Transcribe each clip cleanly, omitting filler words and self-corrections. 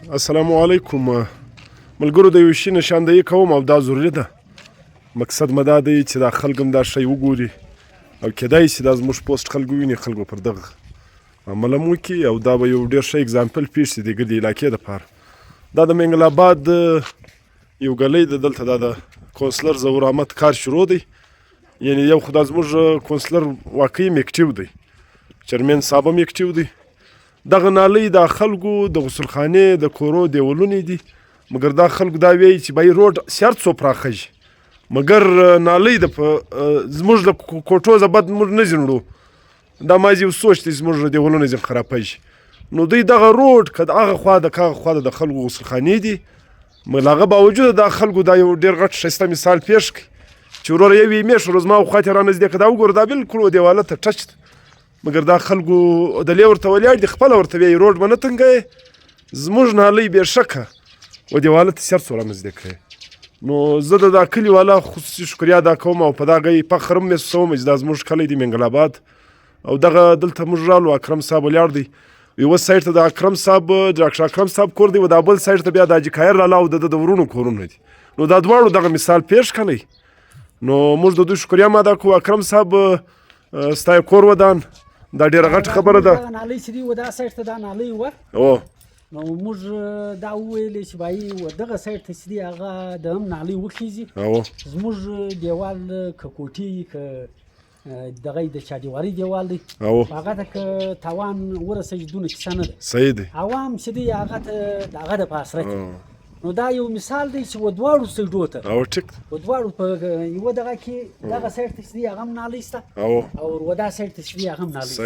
السلام علیکم ملګرو د یو شي نشاندهي کوم او دا ضروري ده. مقصد مې دا دی چې دا خلک هم دا شی وګوري او کیدای شي دا زموږ پوسټ خلک وویني، خلکو پر دغه عمل هم وکړي او دا به یو ډېر ښه اګزامپل پېښ شي د ګردې علاقې دپاره. دا د منګل آباد یو ګلی ده، دلته دا د کونسلر ظهور احمد کار شروع دی. یعنې یو خو دا زموږ کونسلر واقعي اکټیو دی، چیرمین صاحب هم اکټیو دی. دغه نالۍ د خلکو د غسلخانې د کورو دیولونه دي، مګر دا خلکو دا وایي چې بای روډ سیار څو پراخه شي، مګر نالۍ د زموږ د کوټو زبد موږ نه ځینړو. دا مازې یو سوچ دی زموږ دیولونه ځین خرابه شي. نو دوی دغه روډ که د هغه خوا د کاغه خوا د خلکو غسلخانې دي، مګر هغه باوجود دا خلکو دا یو ډېر غټ ښایسته مثال پیښ کړي چې وروره یو یې میاشت ورځ ما خوا ته رانږدې که دا وګوره دا بلکل دیواله ته ټچ ده، مګر دا خلکو دلې ورته ولاړ دي، خپله ورته وایي روډ به نه تنګوې، زموږ نالۍ بېشکه و دیواله ته سر څو رانږدې کړی. نو زه د دا کلي والا خصوصي شکریا ادا کوم او په دغه یې فخر هم محسوسوم چې دا زموږ کلی دی منګل آباد. او دغه دلته موږ رالو اکرم صاحب ولاړ دی، یوه سایډ ته د اکرم صاحب ډاکټر اکرم صاحب کور دی، و دا بل سایډ ته بیا د حاجي خیر لالا او د ورونو کورونه دي. نو دا دواړو دغه مثال پیښ کړی. نو موږ د دوی شکریا هم ادا کوو. اکرم صاحب ستا یې کور ودان، دا ډېره غټه خبره ده. دغه نالۍ چې دی و دا سایډ ته دا نالۍ وه، نو موږ دا وویلې چې بایي و دغه سایډ ته چې دی هغه د هم نالۍ وخیږي. زموږ دیوال که کوټې که دغه د چاردیواري دیوال دی، هغه ته که تاوان ورسېږي دونه کیسه نه ده. صحیح دی. عوام چې دی هغه ته د هغه د په حسرت دي. نو دا یو مثال دی چې و دواړو سایډو ته و دواړو په یوه دغه کې دغه سایډ ته چې دی هغه هم نالۍ شته او و دا سایډ ته چې دی هغه هم نالۍ شته.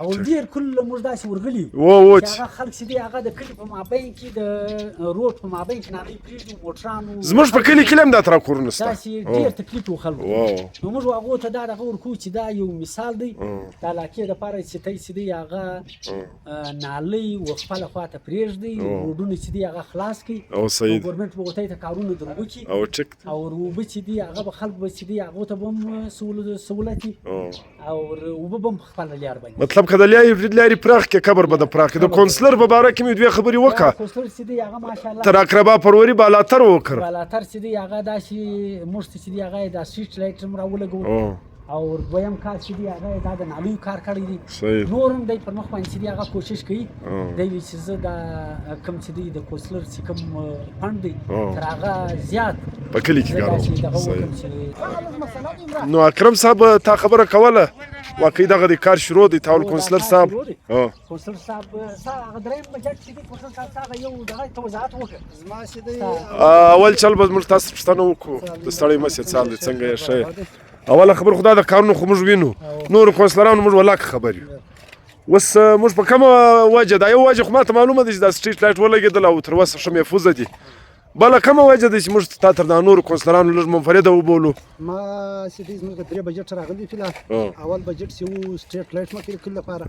او ډېر کله موږ داسې ورغلي چې هغه خلک چې دی هغه د کلي په مابین کې د روډ په مابین کې نالۍ پرېږدي، موټرانو زموږ په کلي کې هم دا ترا کورونه شته، داسې ډېر تکلیف و خلکو. نو موږ هغو ته دا دغه ورکوو چې دا یو مثال دی د علاقې دپاره چې تی چې دی هغه نالۍ و خپله خوا ته پرېږدي، روډونه چې دی هغه خلاص کړي او صحیح ګورمنټ به ورته ته کارونه در وکړي او اوبه چې دي هغه به خلک به چې دي هغو ته به هم سهولت وي او اوبه به هم په خپله لار باندې. مطلب که د لارې پراخ کړې قبر به د پراخ کړي. د کونسلر په باره کې مې دوې خبرې وکړه. کونسلر چې دی هغه ماشاءالله تر اقربا پروري بالاتر وکړ، بالاتر چې دی هغه داسې موږ ته چې دی هغه یې دا سټریټ لایټ هم راولګول او دویم کار چې دی هغه دا د نالیو کار کړی دی. نور هم دی پر مخ باندې چې دی هغه کوشش کوي دی وایي چې زه دا کوم چې دی د کونسلر چې کوم فنډ دی تر هغه زیات په کلي کې کار وکړم. نو اکرم صاحب تا خبره کوله واقعي دغه د کار شروع دی تاول کونسلر صاحب کونسلر صاحب هغه درېیم بجټ چې دی کونسلر صاحب هغه یو دغه ته وضاحت وکړه. زما چې دی اول چل به موږ تاسو پوښتنه وکړو د ستړی مه سې څال دی څنګه یې ښه. اوله خبر خدا د کارونو خو موږ وینو، نورو کونسلرانو موږ ولاکه خبر یو. اوس موږ په کومه وجه دا یو وجه خو ماته معلومه ده چې دا سټریټ لایټ ولګېدل او تر اوسه ښه محفوظه دي، بله کومه وجه ده چې موږ تا تر دا نورو کونسلرانو لږ منفرده وبولو؟ ما چې دی زموږ درې بجټ راغلي فی الحال. اول بجټ چې و سټریټ لایټ مو کړی کلي لپاره،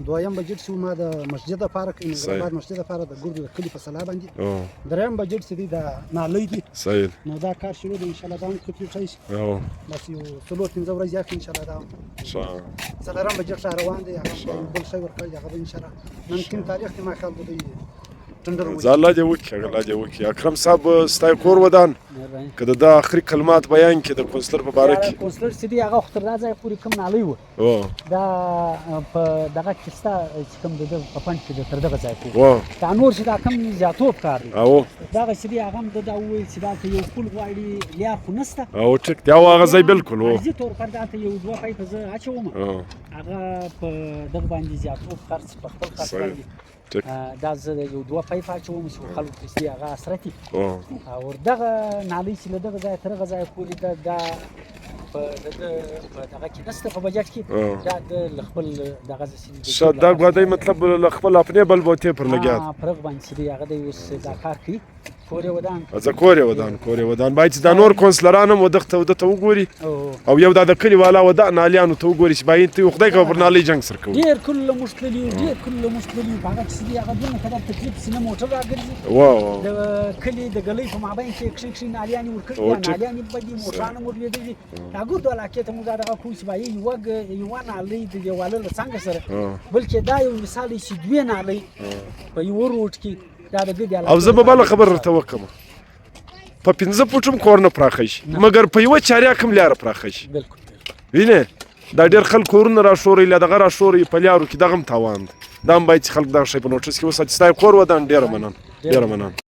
دویم بجټ چې و ما د مسجد لپاره کړی منګل آباد مسجد لپاره د ګردو د کلي په سلا باندې، درېیم بجټ چې دی د نالۍ دی. صحیح. نو دا کار شروع دی انشاءالله دا هم کمپلیټ شي بس یو څلور پنځه ورځې یاخلي انشاءالله. دا څلورم بجټ را روان دی، هغه بل شی ورکړی هغه به انشاءالله نن کوم تاریخ دی ما خیال به دوی الله دې وکړي الله دې وکړي. اکرم صاحب ستا یې کور ودان که د دا آخري کلمات بیان کړي د کونسلر په باره کې؟ کونسلر چې دی هغه خو تر دا ځایه پورې کوم نالۍ وه دا په دغه کې شته چې کوم د ده په فنډ کې ده تر دغه ځایه پورې دا نور چې دا کوم زیاتوب کار دی دغه چې دی هغه هم ده دا وویل چې دا که یو پل غواړي لار خو نشته ټیک دی او هغه ځای بلکل عرضي طور پر دا ته یو دوه پایپه زه اچوم هغه په دغه باندې زیاتوب خرڅ په خپل خرڅ باندې دا زه یو دوه پایپ اچوم چې خلکو ته چې هغه اثرت وي او دغه نالۍ چې له دغه ځایه تر هغه ځایه پورې دا په دغه کې نشته په بجټ کې دا د له خپل دغه ښه دا ګوډی مطلب له خپل اپنې بلبوتې پر لګیا پر هغه باندې چې دی هغه دی اوس دا کار کوي. کور یې ودان کور یې ودان باید چې دا نور کونسلران هم ودغه ته وګوري او یو دا د کلي والا ودا نالیانو ته وګوري چې باید ته خدای کوي پر نالۍ جنګ سره کوي. ډېر کله مشکلي ډېر کله مشکلي هغه چې دی هغه دونه کله تکلیف چې نه موټر راګرځي د کلي د ګلۍ په مابین کې کښې نالیانې ورکړي نالیانې بدي موټرانه مو لوېدلي دا ګردو علاقې ته موږ دا دغه کوو چې باید یوه نالۍ د دیواله له څنګه سره بلکې دا یو مثال دی چې دوې نالۍ په یوه روډ کې دا د دې او زه به بله خبره درته وکړم په 15 فوټ هم کور نه پراخه شي مګر په یوه چاریا هم لاره پراخه شي بالکل وینې دا ډېر خلک کورونه راشوري له دغه راشوري په لارو کې دغه هم تاوان دی دا هم باید چې خلک دغه شی په نوټس کې وساتي ستا یې کور ودان ډېره مننه